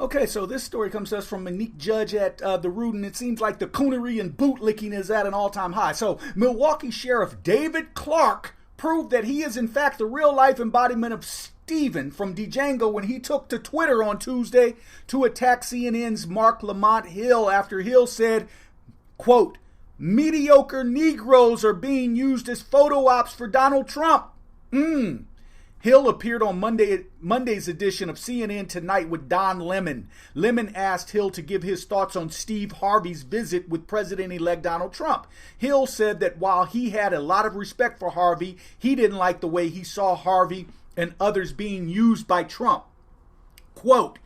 Okay, so this story comes to us from Monique Judge at the Root, and it seems like the coonery and bootlicking is at an all-time high. So, Milwaukee Sheriff David Clarke proved that he is in fact the real-life embodiment of Steven from Django when he took to Twitter on Tuesday to attack CNN's Mark Lamont Hill after Hill said, quote, mediocre Negroes are being used as photo ops for Donald Trump. Hill appeared on Monday's edition of CNN Tonight with Don Lemon. Lemon asked Hill to give his thoughts on Steve Harvey's visit with President-elect Donald Trump. Hill said that while he had a lot of respect for Harvey, he didn't like the way he saw Harvey and others being used by Trump. Quote,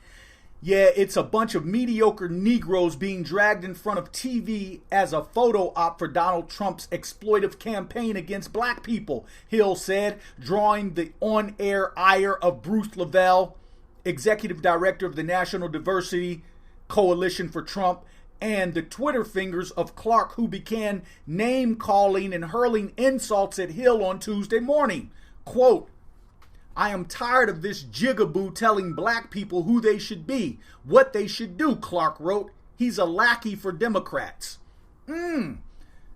yeah, it's a bunch of mediocre Negroes being dragged in front of TV as a photo op for Donald Trump's exploitive campaign against black people, Hill said, drawing the on-air ire of Bruce Lavelle, executive director of the National Diversity Coalition for Trump, and the Twitter fingers of Clarke, who began name-calling and hurling insults at Hill on Tuesday morning. Quote, I am tired of this jigaboo telling black people who they should be, what they should do, Clarke wrote. He's a lackey for Democrats.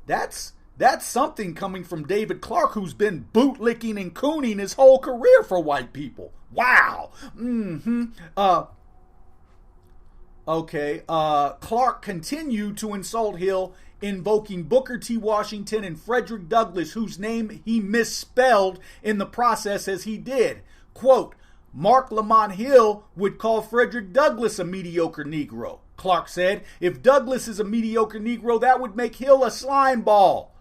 That's something coming from David Clarke, who's been bootlicking and cooning his whole career for white people. Wow. Clarke continued to insult Hill, invoking Booker T. Washington and Frederick Douglass, whose name he misspelled in the process as he did. Quote, Mark Lamont Hill would call Frederick Douglass a mediocre Negro, Clarke said. If Douglass is a mediocre Negro, that would make Hill a slime ball.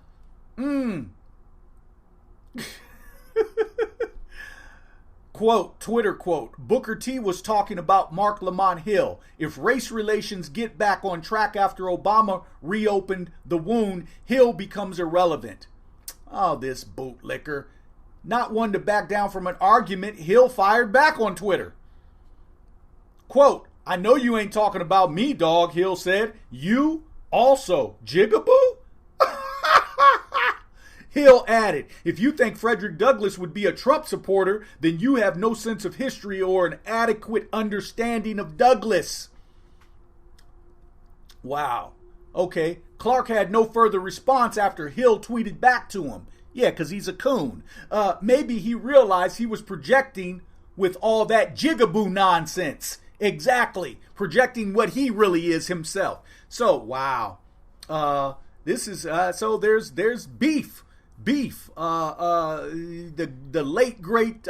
Quote, Twitter quote, Booker T was talking about Mark Lamont Hill. If race relations get back on track after Obama reopened the wound, Hill becomes irrelevant. Oh, this bootlicker. Not one to back down from an argument, Hill fired back on Twitter. Quote, I know you ain't talking about me, dog, Hill said. You also, jigaboo? Hill added, if you think Frederick Douglass would be a Trump supporter, then you have no sense of history or an adequate understanding of Douglass. Wow. Okay, Clarke had no further response after Hill tweeted back to him. Yeah, because he's a coon. Maybe he realized he was projecting with all that jigaboo nonsense. Exactly. Projecting what he really is himself. So, wow. This is, so there's beef. The late great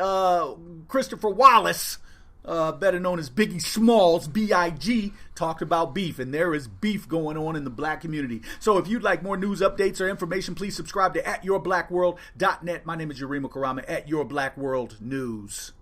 Christopher Wallace, better known as Biggie Smalls, B.I.G., talked about beef, and there is beef going on in the black community. So if you'd like more news updates or information, please subscribe to @yourblackworld.net. My name is Yurima Karama at Your Black World News.